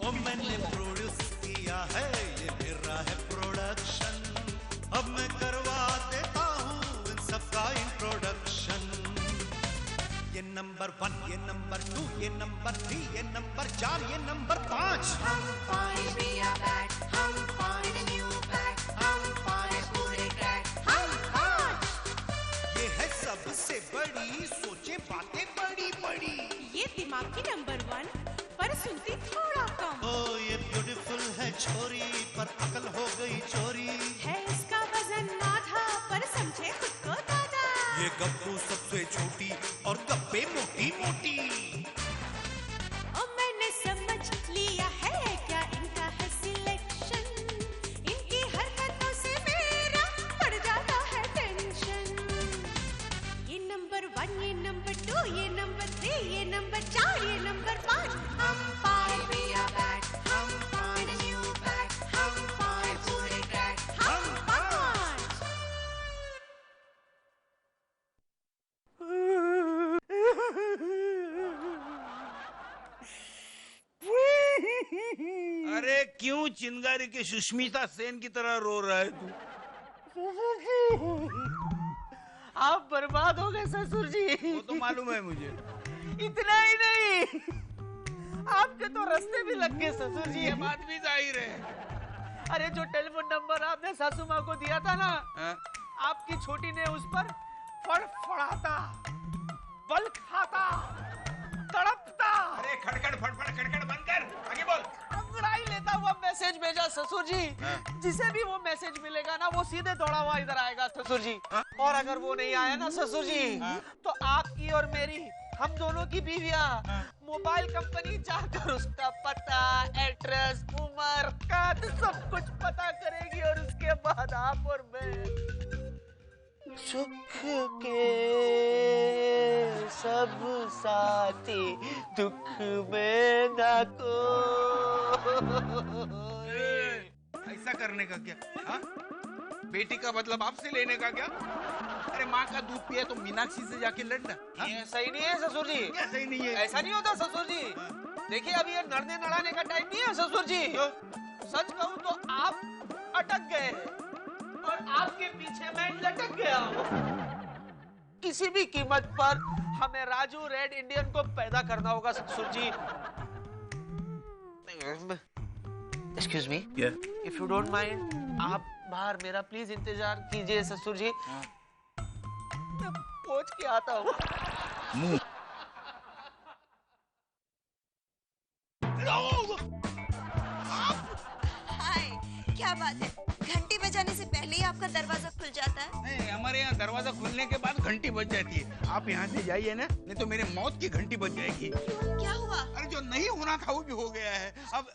ओ मैंने प्रोड्यूस किया है, ये मेरा है प्रोडक्शन। अब मैं करवा देता हूँ इन सबका इंट्रोडक्शन। ये नंबर 1, ये नंबर 2, ये नंबर 3, ये नंबर 4, ये नंबर 5। हम find we are back, हम find a new back, हम find पूरे crack, हम 5। ये है सबसे बड़ी, सोचे बातें बड़ी बड़ी। ये दिमाग की नंबर 1, पर सुनती थोड़ा कम। ओ ये ब्यूटीफुल है छोरी, पर अकल हो गई चोरी। है इसका वजन आधा, पर समझे खुद को दादा। ये गप्पू सबसे छोटी और गप्पे मोटी मोटी। ओ मैंने समझ लिया है क्या इनका है सिलेक्शन। इनकी हरकतों से मेरा पड़ जाता है टेंशन। ये नंबर 1, ये नंबर 2, ये नंबर 3, ये नंबर 4, ये नंबर 5। हम find we are back, हम find a new back, हम find पूरे crack, हम 5। अरे क्यों चिंगारी के सुष्मिता सेन की तरह रो रहा है तू? आप बर्बाद हो गए ससुर जी। वो तो मालूम है मुझे। इतना ही नहीं, आपके तो रास्ते भी लग गए ससुर जी। ये बात भी जाहिर है। अरे जो टेलीफोन नंबर आपने सासू माँ को दिया था ना, हाँ? आपकी छोटी ने उस पर फड़फड़ाता, बल खाता, तड़पता, अरे खड़खड़ फड़फड़ खड़खड़ बंद कर, आगे बोल। अंगड़ाई लेता हुआ मैसेज भेजा ससुर जी। जिसे भी वो मैसेज मिलेगा ना, वो सीधे दौड़ा हुआ इधर आएगा ससुर जी। और अगर वो नहीं आया ना ससुर जी, तो आपकी और मेरी, हम दोनों की बीवियां मोबाइल कंपनी जाकर उसका पता, एड्रेस, उम्र, कद सब कुछ पता करेगी। और उसके बाद आप और मैं सुख के सब साथी, दुख में ना कोई। ऐसा करने का क्या? हाँ? बेटी का मतलब आपसे लेने का क्या? अरे माँ का दूध पिए तो मीनाक्षी से जाके लड़ना। हाँ? ये सही नहीं है ससुर जी। क्या सही नहीं है? ऐसा नहीं होता ससुर जी। देखिए अभी ये नड़ने नड़ाने का टाइम नहीं है ससुर जी। सच कहूँ तो आप अटक गए हैं और आपके पीछे मैं लटक गया हूँ। किसी भी कीमत पर हमें राजू रेड इंडियन को पैदा करना होगा ससुर ji. Excuse me, if you don't mind, आप बाहर मेरा प्लीज इंतजार कीजिए ससुर जी। मैं पहुंच के आता हूँ। हाय, क्या बात है? घंटी बजाने से पहले ही आपका दरवाजा खुल जाता है? नहीं, हमारे यहाँ दरवाजा खुलने के बाद घंटी बज जाती है। आप यहाँ से जाइए ना, नहीं तो मेरे मौत की घंटी बज जाएगी। क्या हुआ? अरे जो नहीं होना था वो भी हो गया है अब।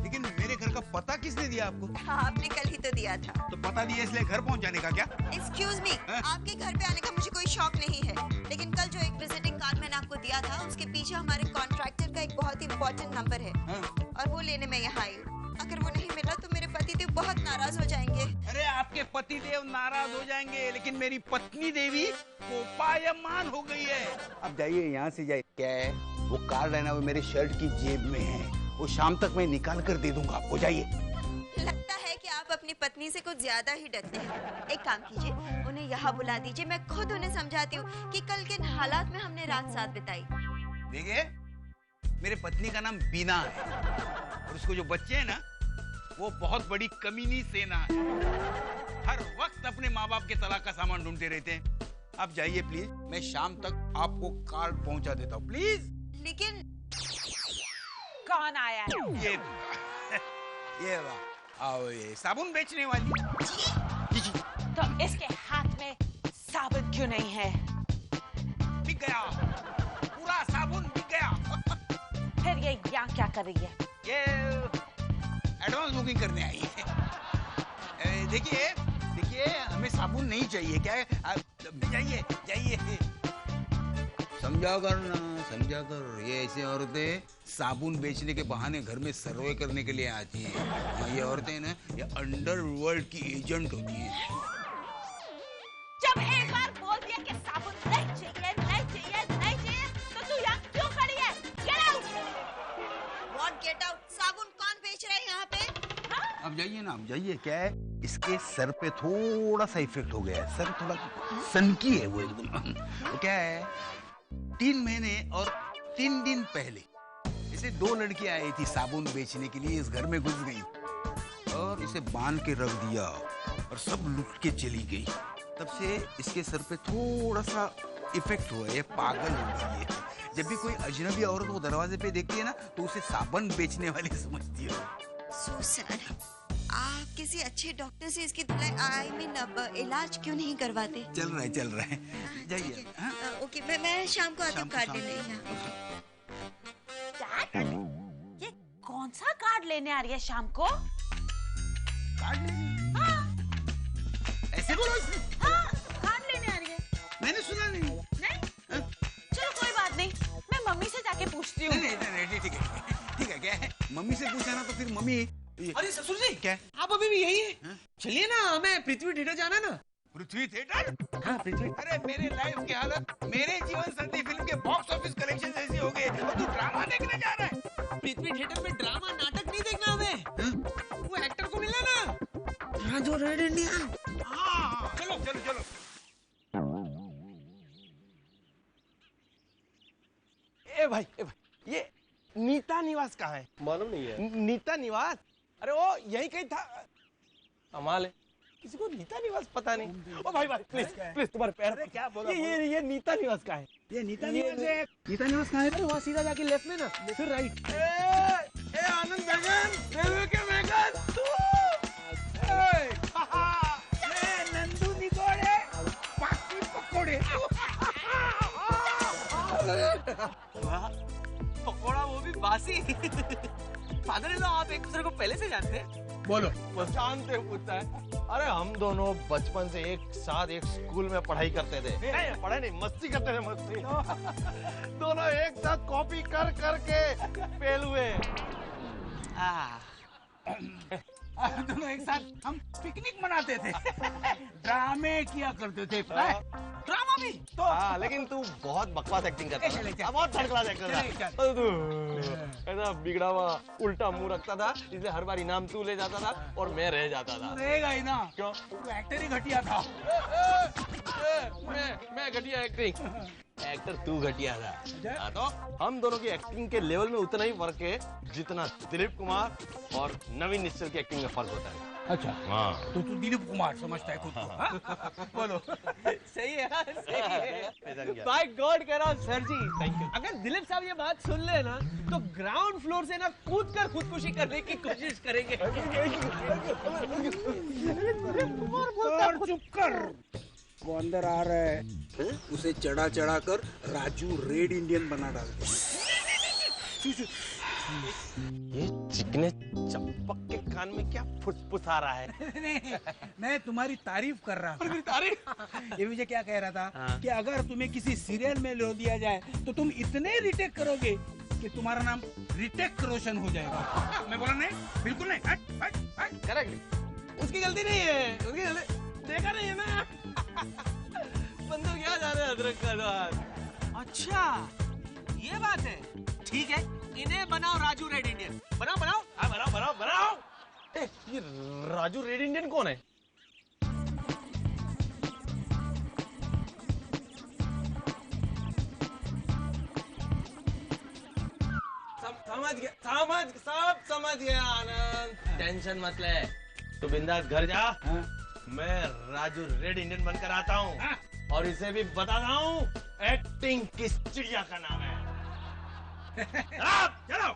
लेकिन मेरे घर का पता किसने दिया आपको? हाँ, आपने कल ही तो दिया था। तो पता दिया इसलिए घर पहुँच जाने का क्या? एक्सक्यूज मी, हाँ? आपके घर पे आने का मुझे कोई शौक नहीं है, लेकिन कल जो एक विजिटिंग कार्ड मैंने आपको दिया था, उसके पीछे हमारे कॉन्ट्रैक्टर का एक बहुत ही इम्पोर्टेंट नंबर है। हाँ? और वो लेने मैं यहाँ आई हूँ। अगर वो नहीं मिला तो मेरे पति देव बहुत नाराज हो जाएंगे। अरे आपके पति देव नाराज हो जाएंगे, लेकिन मेरी पत्नी देवी कोपायमान हो गई है। अब जाइए यहाँ से जाइए। क्या है वो कार्ड है ना, वो मेरे शर्ट की जेब में है, वो शाम तक मैं निकाल कर दे दूंगा आपको। जाइए। लगता है कि आप अपनी पत्नी से कुछ ज्यादा ही डरते हैं। एक काम कीजिए, उन्हें यहाँ बुला दीजिए, मैं खुद उन्हें समझाती हूँ कि कल किन हालात में हमने रात साथ बिताई। देखिए, मेरे पत्नी का नाम बीना है और उसको जो बच्चे हैं ना, वो बहुत बड़ी कमीनी सेना है। हर वक्त अपने माँ बाप के तलाक का सामान ढूंढते रहते हैं। आप जाइए प्लीज, मैं शाम तक आपको कार्ड पहुंचा देता हूँ प्लीज। लेकिन कौन आया है? ये वाह, आओ, ये साबुन बेचने वाली। जी जी। तो इसके हाथ में साबुन क्यों नहीं है? बिक गया, पूरा साबुन बिक गया। फिर ये यहाँ क्या कर रही है? ये एडवांस बुकिंग करने आई है। देखिए देखिए, हमें साबुन नहीं चाहिए। क्या है, जाइए जाइए। समझा कर ना, समझा कर। ये ऐसी औरतें साबुन बेचने के बहाने घर में सर्वे करने के लिए आती हैं। ये औरतें ना, ये अंडरवर्ल्ड की एजेंट होती हैं। जब एक बार बोल दिया कि साबुन नहीं चाहिए, नहीं चाहिए, नहीं चाहिए, तो तू यहाँ क्यों खड़ी है? Get out! What get out? जाइए ना, आप जाइए। क्या है, इसके सर पे थोड़ा सा इफेक्ट हो गया है, सर थोड़ा सनकी है वो एकदम। वो क्या है, 3 महीने और 3 दिन पहले इसे 2 लड़कियां आई थी साबुन बेचने के लिए, इस घर में घुस गई और इसे बांध के रख दिया और सब लुट के चली गई। तब से इसके सर पे थोड़ा सा इफेक्ट हुआ है, पागल हो गई है। जब भी कोई अजनबी औरत वो दरवाजे पे देखती है ना, तो उसे साबुन बेचने वाली समझती है। So sad. आप किसी अच्छे डॉक्टर से इसकी आई मीन इलाज क्यों नहीं करवाते? चल रहा है जाइए। हाँ? ओके, मैं शाम को आती हूँ कार्ड लेने। ये कौन सा कार्ड लेने आ रही है शाम को? कार्ड लेने? ऐसे बोलो इसने? हाँ, कार्ड लेने आ रही है। मैंने सुना नहीं। नहीं? चलो कोई बात नहीं, मैं मम्मी से जाके पूछती हूँ। नहीं, ठीक है। क्या है, मम्मी से पूछा ना तो फिर मम्मी। अरे ससुर जी, क्या? आप अभी भी यही है? चलिए ना, हमें पृथ्वी थिएटर जाना ना। पृथ्वी थिएटर? हाँ, पृथ्वी। अरे मेरे लाइफ की हालत मेरे जीवन साथी फिल्म के बॉक्स ऑफिस कलेक्शन जैसी हो गई और तू ड्रामा देखने जा रहा है? पृथ्वी थिएटर में ड्रामा नाटक नहीं देखना हमें। वो एक्टर को मिला ना, राजू रेड इंडियन। हाँ, चलो। ए भाई, ये नीता निवास कहाँ है? मालूम नहीं है। नीता निवास? अरे वो यही कहीं था। कमाल है, किसी को नीता निवास पता नहीं। ओ भाई प्लीज तुम्हारे पैर। क्या बोला? ये नीता निवास कहाँ है? ये नीता निवास है। नीता निवास कहाँ है? अरे वहाँ सीधा जाके लेफ्ट में ना, फिर राइट। ए आनंद बैगन, रेलवे के बैगन, तू। ए नंदू निकोड़े, पाकी पकोड़े। पकोड़ा, वो भी बासी। फादर इन लॉ, आप एक दूसरे को पहले से जानते हैं? बोलो। जानते पूछता है। अरे हम दोनों बचपन से एक साथ एक स्कूल में पढ़ाई करते थे। नहीं, पढ़ाई नहीं, मस्ती करते थे, मस्ती। दोनों एक साथ कॉपी कर करके फेल हुए। दोनों एक साथ हम पिकनिक मनाते थे, ड्रामे किया करते थे। ड्रामा भी तो हाँ, लेकिन तू बहुत बकवास एक्टिंग करता था, बहुत थर्ड क्लास एक्टर था। ऐसा बिगड़ा हुआ उल्टा मुंह रखता था, इसलिए हर बार इनाम तू ले जाता था और मैं रह जाता था। रहेगा ही ना, क्यों? तू एक्टर ही घटिया था। मैं घटिया एक्टिंग, एक्टर तू घटिया था। हाँ, तो हम दोनों की एक्टिंग के लेवल में उतना ही फर्क है जितना दिलीप कुमार और नवीन निश्चल की एक्टिंग में फर्क होता है। अच्छा, हाँ, तो तू दिलीप कुमार समझता है खुद को? बोलो। सही है यार, सही है। पहचान गया। बाय गॉड कह रहा हूँ सर जी, अगर दिलीप साहब ये बात सुन ले ना, तो ग्राउंड फ्लोर से ना कूद कर खुदकुशी करने की कोशिश करेंगे। चुप कर। वो अंदर आ रहा है, उसे चढ़ा कर राजू रेड इंडियन बना डालते। ये चिकने चंपक के कान में क्या फुसफुस आ रहा है? नहीं, मैं तुम्हारी तारीफ कर रहा था। तारीफ? ये मुझे क्या कह रहा था कि अगर तुम्हें किसी सीरियल में लो दिया जाए तो तुम इतने रिटेक करोगे कि तुम्हारा नाम रिटेक रोशन हो जाएगा। मैं बोला नहीं, बिल्कुल नहीं। हट। करेक्ट, उसकी गलती नहीं है, उसकी गलती देखा नहीं है ना। बंदूक क्या जा रहे हैं अदरक का स्वाद। अच्छा, ये बात है। ठीक है, इन्हें बनाओ राजू रेड इंडियन। बनाओ। हाँ, बनाओ। ये राजू रेड इंडियन कौन है? समझ गया आनंद, टेंशन मत ले, तू बिंदास घर जा। मैं राजू रेड इंडियन बनकर आता हूँ और इसे भी बता रहा हूँ एक्टिंग किस चिड़िया का नाम है। चलो।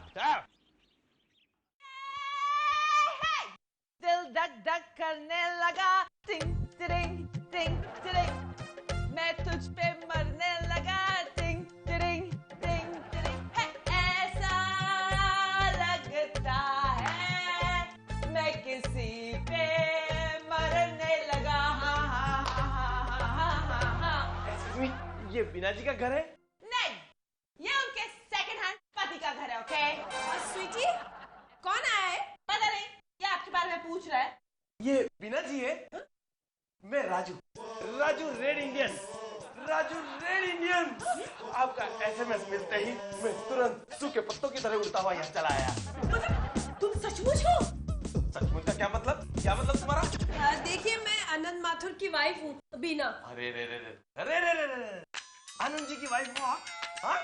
दिल धक धक करने लगा, टिंग टिरिंग टिंग टिरिंग, मैं तुझ पे मरने लगा, टिंग टिरिंग टिंग टिरिंग। ऐसा लगता है मैं किसी पे मरने लगा। ये बीना जी का घर है? नहीं, ये उनके सेकंड हैंड पति का घर है। ओके स्वीटी, कौन आया है? पता नहीं, ये आपके बारे में पूछ रहा है। ये बीना जी है? मैं राजू रेड इंडियन। आपका एसएमएस मिलते ही मैं तुरंत सूखे पत्तों की तरह उड़ता हुआ यहाँ चला आया। तुम सचमुच हो? सचमुच का क्या मतलब? क्या मतलब तुम्हारा? देखिए मैं आनंद माथुर की वाइफ हूँ बीना। अरे रे रे रे अरे रे रे रे आनंद जी की वाइफ हो आप? हाँ?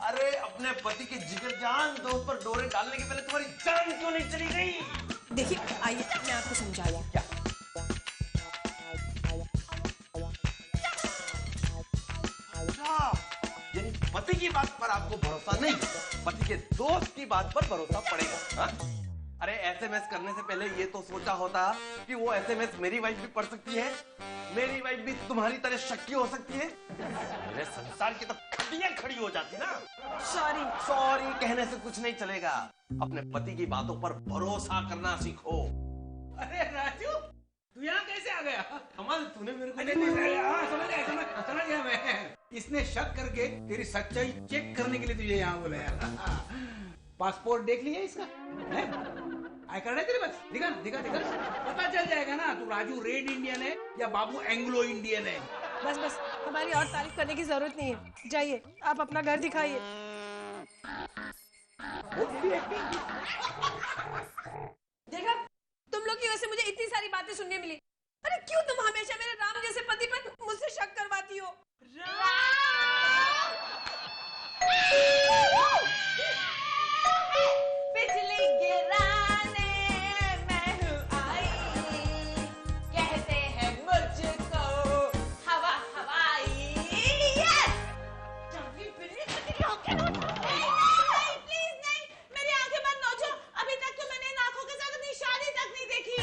अरे अपने पति के जिगर जान दोस्त पर डोरे डालने के पहले तुम्हारी जान क्यों नहीं चली गई? देखिए आइए मैं आपको समझाऊँ। क्या? यानी पति की बात पर आपको भरोसा नहीं, पति के दोस्त की बात पर भरोसा पड़ेगा। हाँ? अरे एसएमएस करने से पहले ये तो सोचा होता कि वो एसएमएस मेरी वाइफ भी पढ़ सकती है, मेरी वाइफ भी तुम्हारी तरह शक्की हो सकती है। मेरे संसार की तो खड़ियां खड़ी हो जाती ना। सॉरी कहने से कुछ नहीं चलेगा। अपने पति की बातों पर भरोसा करना सीखो। अरे राजू, तू यहाँ कैसे आ गया? कमाल, तूने मेरे को समझ गया मैं। इसने शक करके तेरी सच्चाई चेक करने के लिए तुझे यहाँ बुलाया। पासपोर्ट देख लिया इसका? आई कार्ड है तेरे पास? दिखा दिखा दिखा, पता चल जाएगा ना तू राजू रेड इंडियन है या बाबू एंग्लो इंडियन है। बस बस हमारी और तारीफ करने की जरूरत नहीं है, जाइए आप अपना घर दिखाइए। देखा, तुम लोग की वजह से मुझे इतनी सारी बातें सुनने मिली। अरे क्यों तुम हमेशा मेरे राम जैसे पति पर मुझसे शक करवाती हो? बिजली गिराने मैं हूँ आई, कहते हैं मुझको हवा हवाई। नहीं, प्लीज नहीं, मेरी आंखें मत नोचो। अभी तक तो मैंने इन आंखों के साथ निशानी तक नहीं देखी।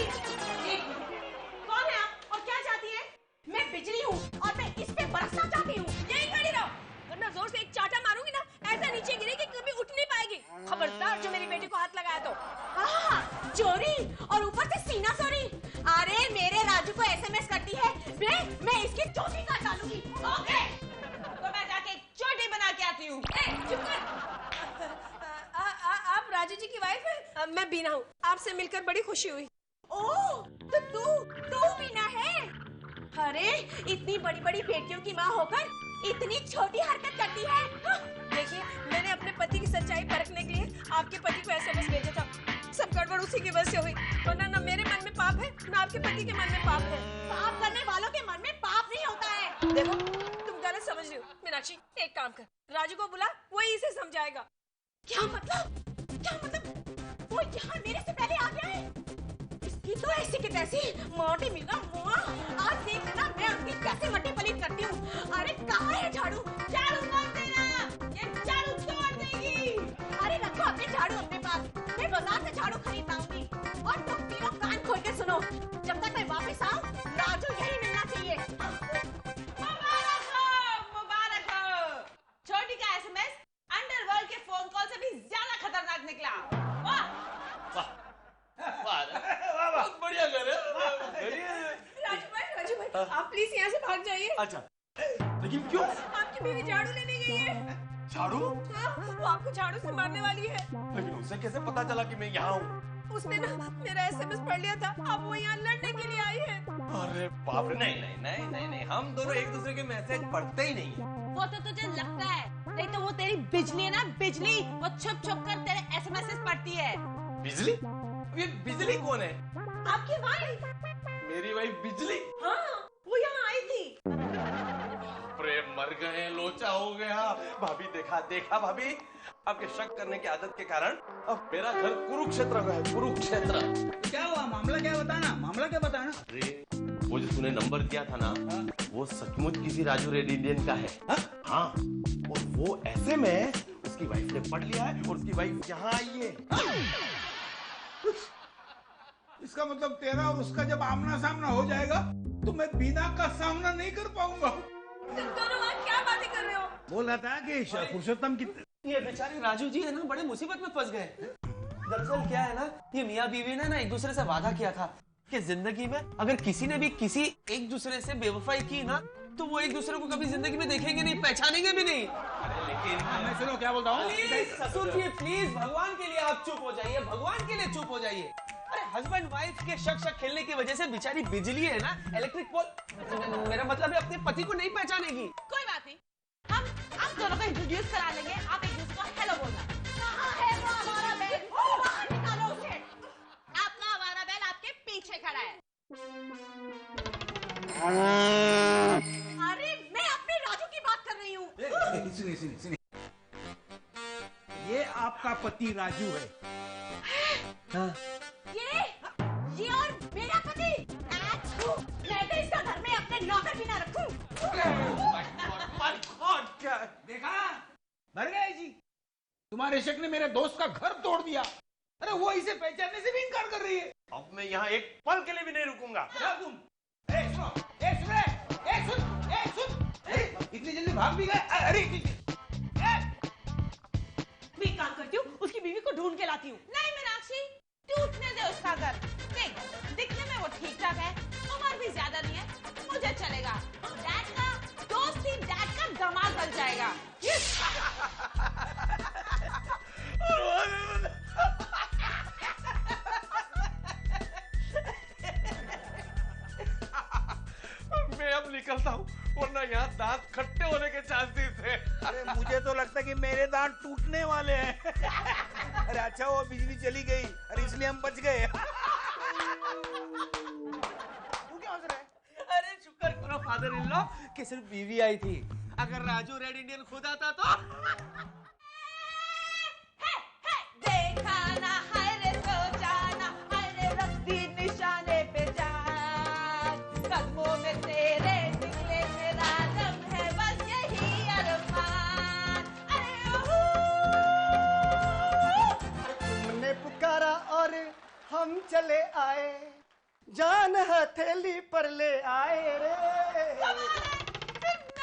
कौन है आप और क्या चाहती है? मैं बिजली हूँ और मैं इस पे बरसना चाहती हूँ। यही खड़ी रहो, वरना जोर से एक चाटा मारूंगी ना, ऐसा नीचे गिरेगी कभी उठ नहीं पाएगी। खबरदार जो मेरी बेटी को हाथ लगाया तो। चोरी और ऊपर से सीना चोरी। अरे मेरे राजू को एसएमएस करती है, मैं इसकी चोटी काट डालूंगी। ओके, तो मैं जाके चोटी बना के आती हूँ। चुप कर। आप राजू जी की वाइफ है? मैं बीना हूँ, आपसे मिलकर बड़ी खुशी हुई। ओह, तो तू बीना है? अरे इतनी बड़ी बड़ी बेटियों की माँ होकर इतनी छोटी हरकत करती है। देखिए मैंने अपने पति की सच्चाई परखने के लिए आपके पति को एसएमएस भेजा था। सब गड़बड़ उसी की वजह से हुई, वरना ना मेरे मन में पाप है ना आपके पति के मन में पाप है। पाप करने वालों के मन में पाप नहीं होता है। देखो तुम गलत समझ रही हो। मीनाक्षी एक काम कर, राजू को बुला, वही इसे समझाएगा। क्या मतलब? वो यहाँ मेरे से पहले आ गया है? इसकी तो ऐसी की तैसी मोटी मिला मुआ। आज देख लेना मैं उसकी कैसे मट्टी पलीत करती हूँ। अरे कहाँ है झाड़ू? झाड़ू मत देना, ये झाड़ू तोड़ देगी। अरे रखो अपने झाड़ू अपने पास, मैं बाजार से झाड़ू खरीद लाऊंगी। और तुम तीनों कान खोल के सुनो, जब तक मैं वापस आऊँ राजू यही मिलना चाहिए। मुबारक हो। छोटी का एसएमएस अंडरवर्ल्ड के फोन कॉल से भी ज्यादा खतरनाक निकला। वाह बहुत बढ़िया कर राजू भाई आप प्लीज यहाँ से भाग जाइए। अच्छा, लेकिन क्यों? आपकी बीवी झाड़ू लेने गई है। झाड़ू? हाँ, वो आपको झाड़ू से मारने वाली है। लेकिन उसे कैसे पता चला कि मैं यहाँ हूँ? उसने ना मेरा एसएमएस पढ़ लिया था, अब वो यहाँ लड़ने के लिए आई है। अरे बाप रे, नहीं, हम दोनों एक दूसरे के मैसेज पढ़ते ही नहीं है। वो तो तुझे लगता है, नहीं तो वो तेरी बिजली है ना, बिजली, वो छुप छुप कर तेरे एसएमएस पढ़ती है। बिजली? ये बिजली कौन है? आपकी वाइफ। मेरी वाइफ बिजली? हाँ, वो यहाँ आई थी। प्रेम मर गए, लोचा हो गया। भाभी देखा भाभी, आपके शक करने की आदत के कारण अब मेरा घर कुरुक्षेत्र का है, कुरुक्षेत्र। क्या हुआ? मामला क्या बताना? अरे वो जो तूने नंबर दिया था ना, वो सचमुच किसी राजू रेड इंडियन का है। हाँ, और वो एसएमएस उसकी वाइफ ने पढ़ लिया है और उसकी वाइफ यहाँ आई है। इसका मतलब तेरा और उसका जब आमना सामना हो जाएगा तो मैं बीना का सामना नहीं कर पाऊंगा। तुम दोनों वहाँ क्या बातें कर रहे हो? बोल रहा था कि पुरुषोत्तम की ये बेचारे राजू जी है ना, बड़े मुसीबत में फंस गए। दरअसल क्या है ना, ये मियाँ बीवी ने ना एक दूसरे से वादा किया था कि जिंदगी में अगर किसी ने भी किसी एक दूसरे से बेवफाई की ना, तो वो एक दूसरे को कभी जिंदगी में देखेंगे नहीं, पहचानेंगे भी नहीं। लेकिन मैं सुनो क्या बोलता हूँ। ससुर जी प्लीज, भगवान के लिए आप चुप हो जाइए, भगवान के लिए चुप हो जाइए। अरे हस्बैंड वाइफ के शक खेलने की वजह से बेचारी बिजली है ना, इलेक्ट्रिक पोल, मेरा मतलब है अपने पति को नहीं पहचानेगी। कोई बात नहीं, हम दोनों को इंट्रोड्यूस करा लेंगे। आप एक दूसरे को हेलो बोलना। कहाँ है वो हमारा बैल? बाहर निकालो उसे। आपका हमारा बैल आपके पीछे खड़ा सुनिए सुनिए सुनिए, ये आपका पति राजू है। ये और मेरा पति। मैं तो इसका घर में अपने नौकर भी ना रखूं। क्या देखा, मर गए जी। तुम्हारे शक ने मेरे दोस्त का घर तोड़ दिया। अरे वो इसे पहचानने से भी इनकार कर रही है। अब मैं यहाँ एक पल के लिए भी नहीं रुकूंगा। क्या तुम? सुन, इतनी जल्दी भाग भी गए? अरे मैं एक काम करती हूँ, उसकी बीवी को ढूंढ के लाती हूँ। नहीं मीनाक्षी, टूटने दे उसका घर। देख, दिखने में वो ठीक ठाक है, उम्र भी ज्यादा नहीं है, मुझे चलेगा। डैड का दोस्त ही डैड का दामाद बन जाएगा। मैं अब निकलता हूँ, वरना यहाँ दांत खट्टे होने के चांसेस है। अरे मुझे तो लगता है कि मेरे दांत टूटने वाले हैं। अरे अच्छा वो बिजली चली गई, अरे इसलिए हम बच गए। तू क्या हंस रहा है? अरे शुक्र करो फादर इन लॉ कि सिर्फ बीवी आई थी। अगर राजू रेड इंडियन खुद आता तो देखा ना है रे सोचा ना है रे रस्ती निशाने पे जान, कदमों में तेरे निकले मेरा दम है बस यही अरमान। अरे तुमने पुकारा और हम चले आए, जान हथेली पर ले आए रे।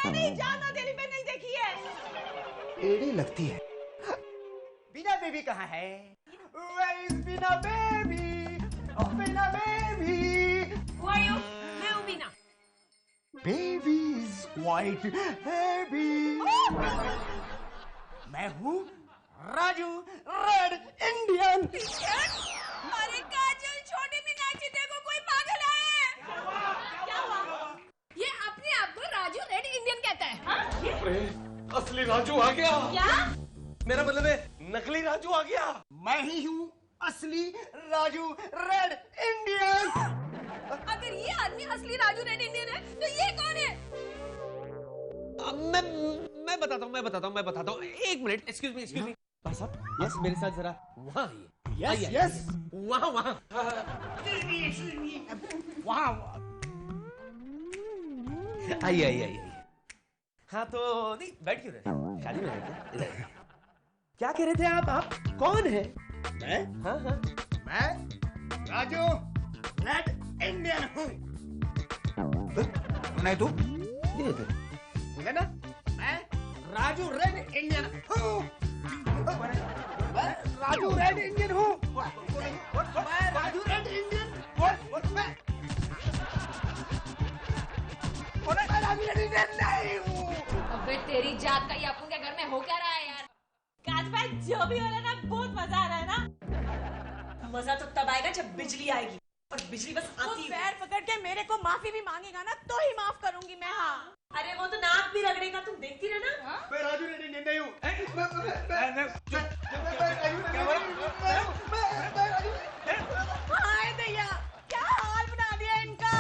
मैंने जान हथेली पे नहीं देखी है। एड़ी लगती है। बीना बेबी कहाँ है? Where is Bina baby? Oh Bina baby. Who are you? मैं हूँ बीना। Baby is quite heavy। मैं हूँ राजू रेड इंडियन। अरे काजल, छोटी मीनाक्षी, देखो कोई पागल है। क्या हुआ? ये अपने आप को राजू रेड इंडियन कहता है। हाँ? अरे असली राजू आ गया। क्या? मेरा मतलब है नकली राजू आ गया। मैं ही हूँ असली राजू रेड इंडियन। अगर ये आदमी असली राजू रेड इंडियन है तो ये कौन है? मैं बताता हूँ। एक मिनट, एक्सक्यूज मी। भाई साहब, यस मेरे साथ जरा वहाँ आइए। यस वहाँ वहाँ आइए। हाँ तो नहीं, बैठ क्यों रहे? शादी में है क्या? क्या कह रहे थे आप कौन है? मैं राजू रेड इंडियन हूँ। नहीं तू? बोले ना, मैं राजू रेड इंडियन हूँ। मैं राजू रेड इंडियन हूँ। मैं राजू रेड इंडियन। मैं राजू रेड इंडियन नहीं हूँ। अबे तेरी जात का ये अपन के घर में हो क्या रहा है यार? काज भाई, जो भी हो रहा है ना, बहुत मजा आ रहा है ना। मजा तो तब आएगा जब बिजली आएगी, और बिजली बस आती है। पैर पकड़ के मेरे को माफी भी मांगेगा ना तो ही माफ करूंगी मैं। हाँ, अरे वो तो नाक भी रगड़ेगा, तुम देखती रहना। मैं राजू रेड इंडियन नहीं हूँ। हाय दैया, क्या हाल बना दिया इनका।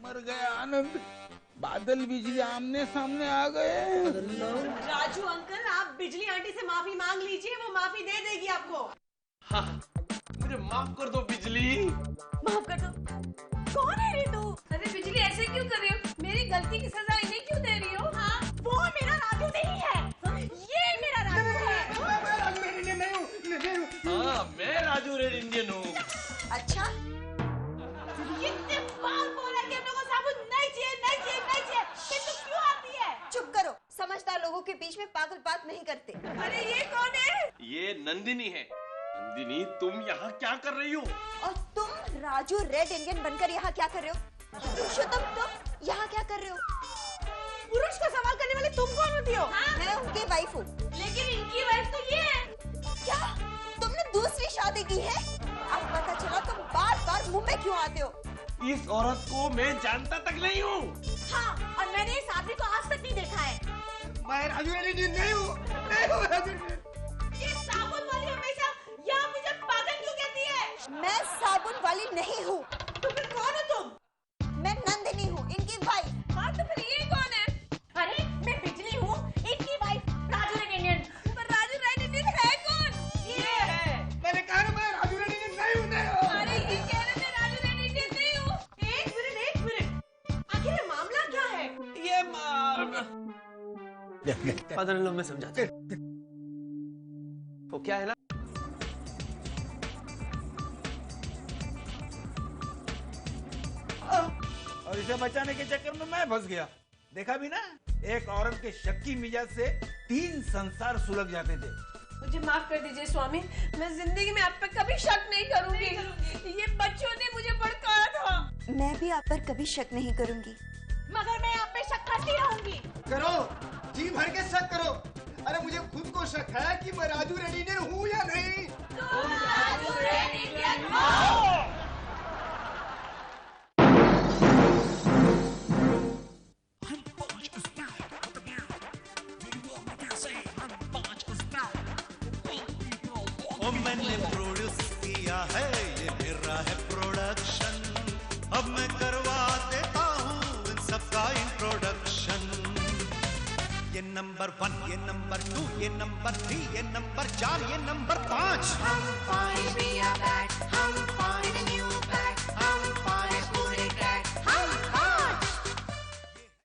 मर गया आनंद, बादल बिजली आमने सामने आ गए। राजू अंकल, आप बिजली आंटी से माफी मांग लीजिए, वो माफी दे देगी आपको। हाँ, मुझे माफ कर दो बिजली। माफ कर दो? कौन है रे तू? अरे बिजली, ऐसे क्यों कर रही हो? मेरी गलती की सजा इन्हें क्यों दे रही हो? हाँ, वो मेरा राजू नहीं है, ये मेरा राजू है। मैं राजू रेड इंडियन नहीं हूँ। हाँ, मैं राजू रेड इंडियन हूँ। अच्छा, कितने बार बोला कि हम लोगों को साबुन नहीं चाहिए, किंतु क्यों आती है? चुप करो। समझदार लोगों के बीच में पागल बात नहीं करते। अरे ये कौन है? ये नंदिनी है। नंदिनी, तुम यहाँ क्या कर रही हो? और तुम राजू रेड इंडियन बनकर यहाँ क्या कर रहे हो? तुम यहाँ क्या कर रहे हो? पुरुष को सवाल करने वाली तुम कौन होती हो? मैं उनकी वाइफ हूँ। लेकिन इनकी वाइफ तो ये है। क्या तुमने दूसरी शादी की है? अब पता चला तुम बार-बार मुंबई क्यों आते हो? इस औरत को मैं जानता तक नहीं हूँ। हाँ, और मैंने इस आदमी को आज तक नहीं देखा है। मैं राजू रेड इंडियन नहीं हूँ। ये साबुन वाली हमेशा यहाँ मुझे पागल क्यों कहती है? मैं साबुन वाली नहीं हूँ। तो फिर कौन हो तुम? मैं नंदिनी हूँ, इनकी वाइफ। हाँ, तो फिर ये कौन है? अरे मैं बिजली हूँ, इनकी फादर इन लॉ में समझाते तो क्या है ना, और इसे बचाने के चक्कर में मैं फंस गया। देखा भी ना, एक औरत के शक्की मिजाज से 3 संसार सुलग जाते थे। मुझे माफ कर दीजिए स्वामी, मैं जिंदगी में आप पे कभी शक नहीं करूंगी। ये बच्चों ने मुझे भड़काया था। मैं भी आप पर कभी शक नहीं करूंगी। मगर मैं आप पे शक करती रहूंगी। करो, जी भर के शक करो। अरे मुझे खुद को शक है कि मैं राजू रेड इंडियन हूँ या नहीं। राजू रेड इंडियन हो। ओ मैंने प्रोड्यूस किया है, ये मेरा है प्रोडक्शन। अब मैं करवा देता हूँ इन सबका इंट्रोडक्शन। ये नंबर 1, ये नंबर 2, ये नंबर 3, ये नंबर 4, ये नंबर 5। हम 5 we are back, हम